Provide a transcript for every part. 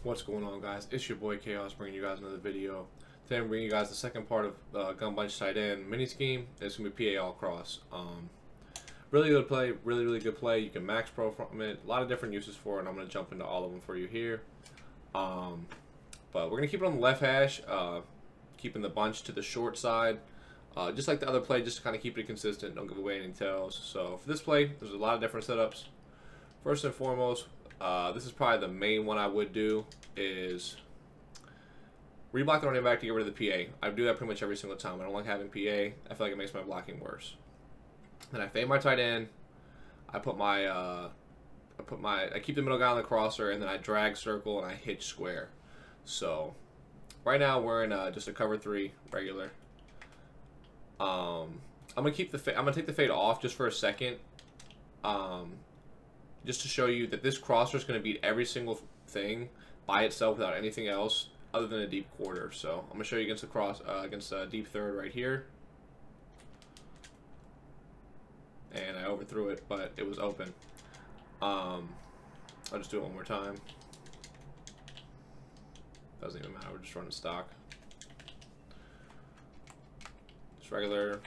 What's going on, guys? It's your boy K-Aus bringing you guys another video. Today I'm bringing you guys the second part of Gun Bunch Tight End mini scheme. It's going to be PA all cross. Really good play, really good play. You can max pro from it. A lot of different uses for it, and I'm going to jump into all of them for you here. But we're going to keep it on the left hash, keeping the bunch to the short side. Just like the other play, just to kind of keep it consistent, don't give away any tails. So for this play, there's a lot of different setups. First and foremost, this is probably the main one I would do, is reblock the running back to get rid of the PA. I do that pretty much every single time. I don't like having PA. I feel like it makes my blocking worse. Then I fade my tight end. I keep the middle guy on the crosser, and then I drag circle and I hitch square. So right now we're in just a cover 3 regular. I'm gonna take the fade off just for a second. Just to show you that this crosser is going to beat every single thing by itself without anything else other than a deep quarter. So I'm going to show you against the against a deep third right here. And I overthrew it, but it was open. I'll just do it one more time. Doesn't even matter, we're just running stock. Just regular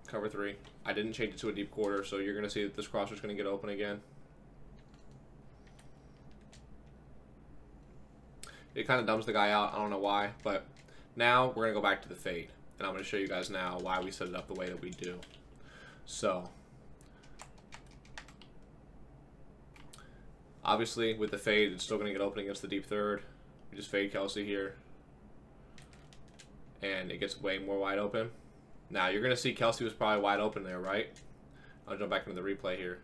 cover 3. I didn't change it to a deep quarter, so you're going to see that this crosser is going to get open again. It kind of dumbs the guy out. I don't know why, but now we're going to go back to the fade, and I'm going to show you guys now why we set it up the way that we do. So obviously with the fade, it's still going to get open against the deep third. We just fade Kelsey here, and it gets way more wide open. Now, you're going to see Kelsey was probably wide open there, right? I'll jump back into the replay here.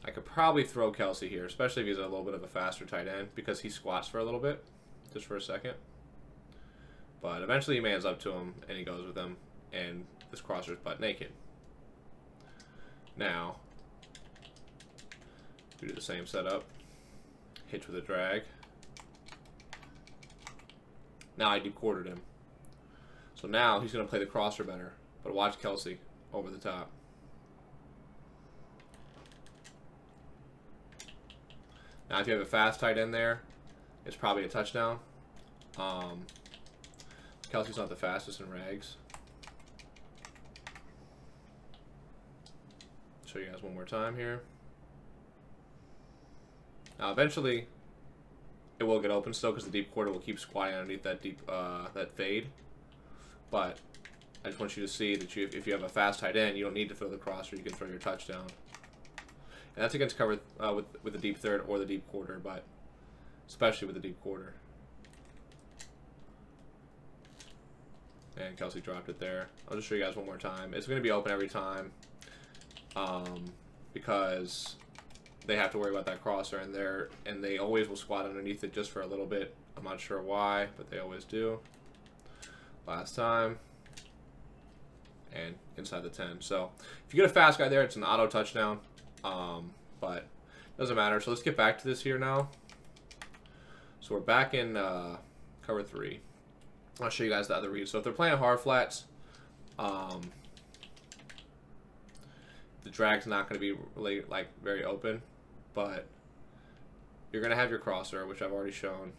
I could probably throw Kelsey here, especially if he's a little bit of a faster tight end, because he squats for a little bit, just for a second. But eventually he mans up to him, and he goes with him, and this crosser's butt naked. Now, we do the same setup. Hitch with a drag. Now I deep quartered him. So now he's going to play the crosser better. But watch Kelsey over the top. Now if you have a fast tight end there, it's probably a touchdown. Kelsey's not the fastest in rags. Show you guys one more time here. Now eventually it will get open still, because the deep quarter will keep squatting underneath that deep that fade. But I just want you to see that if you have a fast tight end, you don't need to throw the crosser. You can throw your touchdown. And that's against cover with the deep third or the deep quarter, but especially with the deep quarter. And Kelsey dropped it there. I'll just show you guys one more time. It's going to be open every time, because they have to worry about that crosser, and they always will squat underneath it just for a little bit. I'm not sure why, but they always do. Last time, and inside the 10. So if you get a fast guy there, it's an auto touchdown, but it doesn't matter. So let's get back to this here now. So we're back in cover 3. I'll show you guys the other read. So if they're playing hard flats, the drag's not going to be really very open, but you're going to have your crosser, which I've already shown.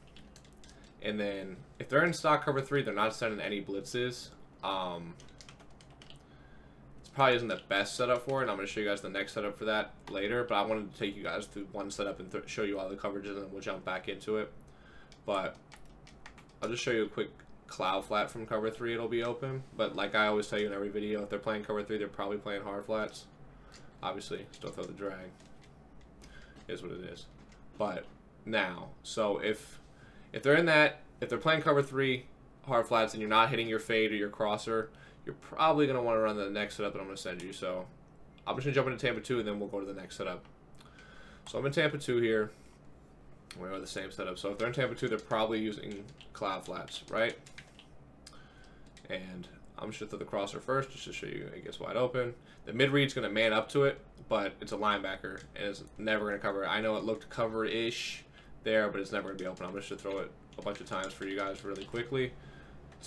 And then if they're in stock cover 3, they're not sending any blitzes. This probably isn't the best setup for it, and I'm going to show you guys the next setup for that later. But I wanted to take you guys through one setup and show you all the coverages, and then we'll jump back into it. But I'll just show you a quick cloud flat from cover 3. It'll be open. But like I always tell you in every video, if they're playing cover 3, they're probably playing hard flats. Obviously, still throw the drag. Is what it is. But now, so if they're in that, if they're playing cover 3 hard flats and you're not hitting your fade or your crosser, you're probably going to want to run the next setup that I'm going to send you. So I'm just going to jump into Tampa 2, and then we'll go to the next setup. So I'm in Tampa 2 here. We have the same setup. So if they're in Tampa 2, they're probably using cloud flats, right? And I'm just going to throw the crosser first just to show you it gets wide open. The mid-read's going to man up to it, but it's a linebacker, and it's never going to cover it. I know it looked cover-ish there, but it's never going to be open. I'm just going to throw it a bunch of times for you guys really quickly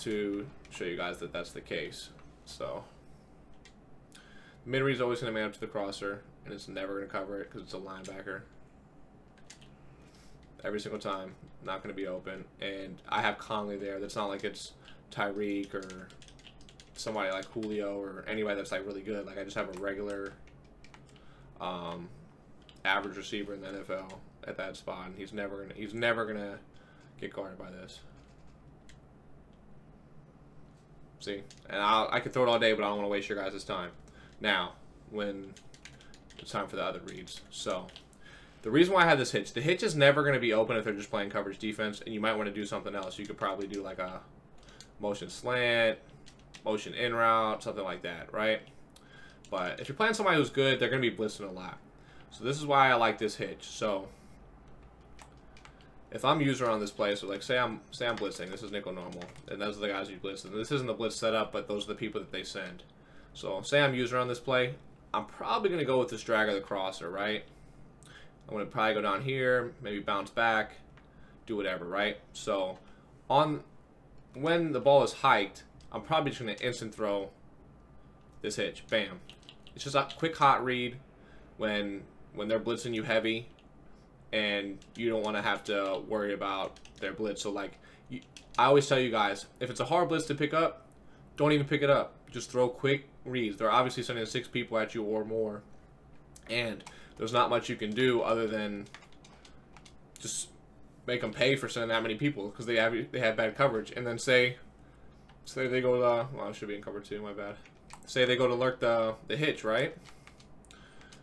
to show you guys that that's the case. So mid-read is always going to man up to the crosser, and it's never going to cover it because it's a linebacker. every single time. Not going to be open. And I have Conley there. That's not like it's Tyreek or somebody like Julio or anybody that's like really good. Like I just have a regular average receiver in the NFL at that spot, and he's never gonna get guarded by this. See, and I could throw it all day, but I don't want to waste your guys' time. Now, when it's time for the other reads, so the reason why I have this hitch, the hitch is never going to be open if they're just playing coverage defense, and you might want to do something else. You could probably do like a motion slant, motion in route, something like that, right? But if you're playing somebody who's good, they're going to be blitzing a lot. So this is why I like this hitch. So if I'm user on this play, so like say I'm blitzing, this is nickel normal, and those are the guys you blitz. And this isn't the blitz setup, but those are the people that they send. So say I'm user on this play, I'm probably going to go with this drag or the crosser, right? I'm going to probably go down here, maybe bounce back, do whatever, right? So when the ball is hiked, I'm probably just going to instant throw this hitch. Bam. It's just a quick hot read when they're blitzing you heavy, and you don't want to have to worry about their blitz. So like, I always tell you guys, if it's a hard blitz to pick up, don't even pick it up. Just throw quick reads. They're obviously sending 6 people at you or more, and there's not much you can do other than just make them pay for sending that many people because they have bad coverage. And then say they go to well, I should be in cover 2. My bad. Say they go to lurk the hitch, right?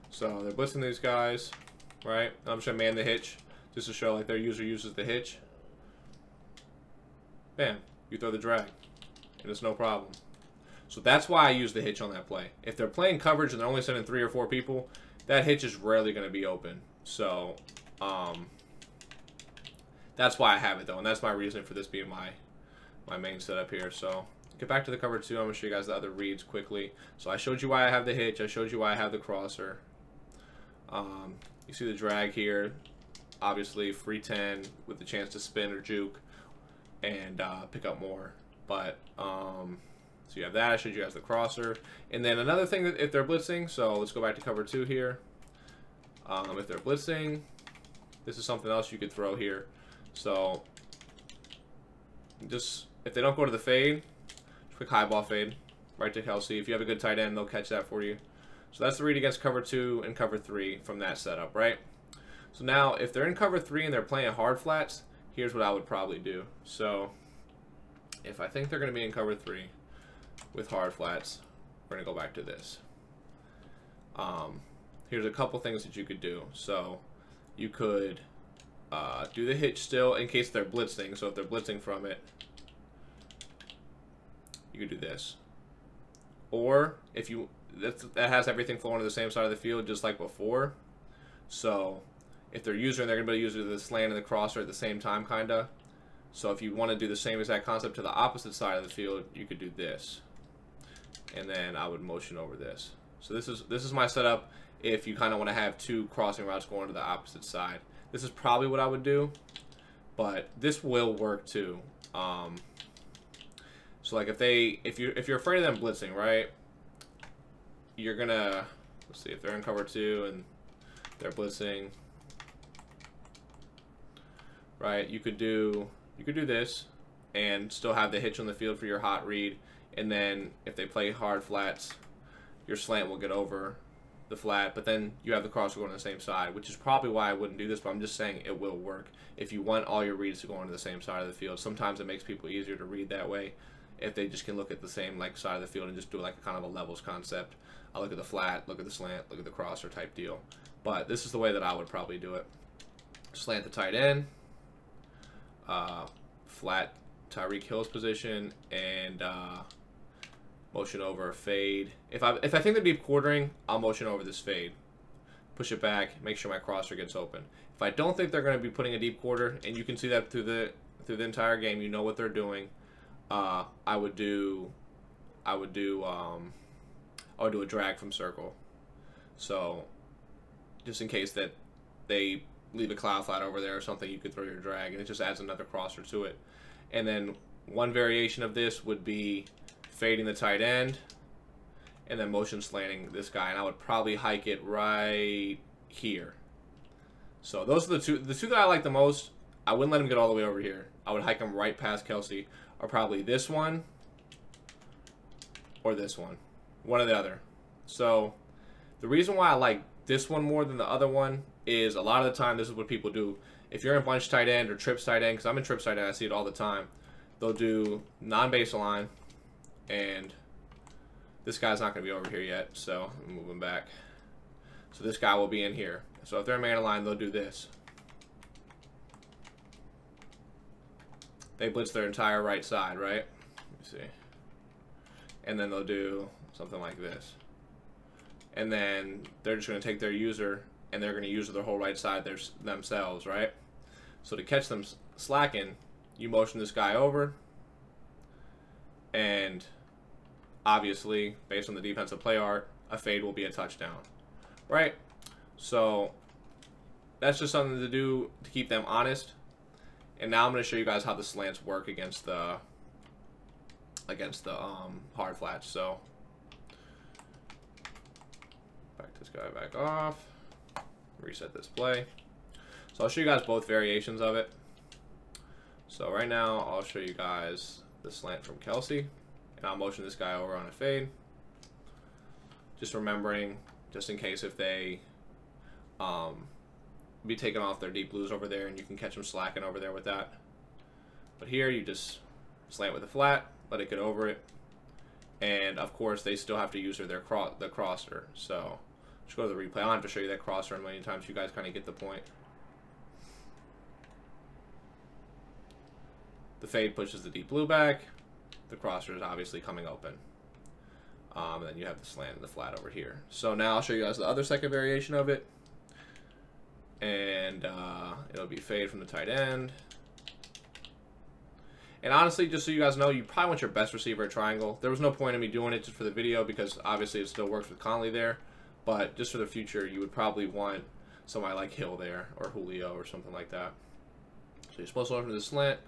So they're blitzing these guys, right? I'm just gonna man the hitch just to show like their user uses the hitch. Bam, you throw the drag, and it's no problem. So that's why I use the hitch on that play. If they're playing coverage and they're only sending 3 or 4 people, that hitch is rarely going to be open. So that's why I have it though, and that's my reason for this being my main setup here. So get back to the cover 2. I'm going to show you guys the other reads quickly. So I showed you why I have the hitch. I showed you why I have the crosser. You see the drag here. Obviously free 10 with the chance to spin or juke and pick up more. But so you have that. I showed you guys the crosser. And then another thing, that if they're blitzing, so let's go back to cover 2 here. If they're blitzing, this is something else you could throw here. So just if they don't go to the fade, quick high ball fade right to Kelsey. If you have a good tight end, they'll catch that for you. So that's the read against cover 2 and cover 3 from that setup, right? So now if they're in cover 3 and they're playing hard flats, here's what I would probably do. So if I think they're going to be in cover 3 with hard flats, we're going to go back to this. Here's a couple things that you could do. So you could do the hitch still in case they're blitzing. So if they're blitzing from it, you could do this. Or if you that has everything flowing to the same side of the field just like before. So if they're using, they're going to be using the slant and the crosser at the same time, kind of. So if you want to do the same exact concept to the opposite side of the field, you could do this. And then I would motion over this. So this is my setup if you kind of want to have 2 crossing routes going to the opposite side. This is probably what I would do, but this will work too. So like if you're afraid of them blitzing, right? You're gonna, let's see, if they're in cover 2 and they're blitzing, right? You could do this and still have the hitch on the field for your hot read. And then if they play hard flats, your slant will get over the flat, but then you have the crosser going on the same side, which is probably why I wouldn't do this, but I'm just saying it will work if you want all your reads to go onto the same side of the field. Sometimes it makes people easier to read that way if they just can look at the same like side of the field and just do like a kind of a levels concept. I look at the flat, look at the slant, look at the crosser type deal. But this is the way that I would probably do it. Slant the tight end, flat Tyreek Hill's position, and motion over a fade. If I think they're deep quartering, I'll motion over this fade. Push it back, make sure my crosser gets open. If I don't think they're going to be putting a deep quarter, and you can see that through the entire game, you know what they're doing. I would do a drag from circle. So just in case that they leave a cloud flat over there or something, you could throw your drag, and it just adds another crosser to it. And then one variation of this would be fading the tight end and then motion slanting this guy, and I would probably hike it right here. So those are the two that I like the most. I wouldn't let him get all the way over here. I would hike him right past Kelsey, or probably this one, or this one or the other. So the reason why I like this one more than the other one is a lot of the time this is what people do. If you're in bunch tight end or trips tight end, because I'm in trips tight end, I see it all the time. They'll do non-baseline, and this guy's not going to be over here yet, so I'm moving back. So this guy will be in here. So if they're in man line, they'll do this. They blitz their entire right side, right? Let me see. And then they'll do something like this. And then they're just going to take their user, and they're going to use their whole right side themselves, right? So to catch them slacking, you motion this guy over, and obviously, based on the defensive play art, a fade will be a touchdown, right? So that's just something to do to keep them honest. And now I'm going to show you guys how the slants work against the hard flats. So back this guy back off, reset this play. So I'll show you guys both variations of it. So right now I'll show you guys the slant from Kelsey, and I'll motion this guy over on a fade. Just remembering, just in case if they be taking off their deep blues over there, and you can catch them slacking over there with that. But here you just slant with a flat, let it get over it, and of course they still have to use the crosser. So just go to the replay. I don't have to show you that crosser a million times. You guys kind of get the point. The fade pushes the deep blue back. The crosser is obviously coming open. And then you have the slant and the flat over here. So now I'll show you guys the other second variation of it. And it'll be fade from the tight end. And honestly, just so you guys know, you probably want your best receiver at triangle. There was no point in me doing it just for the video because obviously it still works with Conley there. But just for the future, you would probably want somebody like Hill there or Julio or something like that. So you're supposed to open the slant.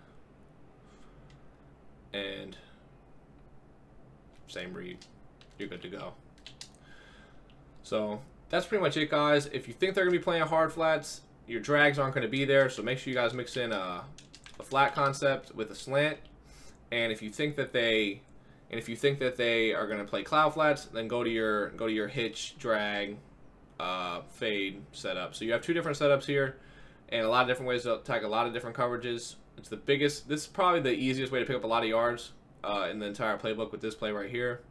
And same read. You're good to go. So that's pretty much it, guys. If you think they're going to be playing hard flats, your drags aren't going to be there. So make sure you guys mix in a flat concept with a slant. And if you think that they are going to play cloud flats, then go to your hitch, drag, fade setup. So you have two different setups here, and a lot of different ways to attack a lot of different coverages. It's the biggest. This is probably the easiest way to pick up a lot of yards in the entire playbook with this play right here.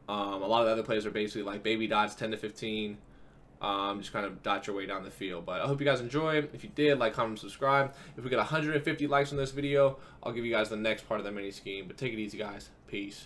A lot of the other plays are basically like baby dots, 10 to 15. Just kind of dot your way down the field. But I hope you guys enjoyed. If you did, like, comment, subscribe. If we get 150 likes on this video, I'll give you guys the next part of the mini scheme. But take it easy, guys. Peace.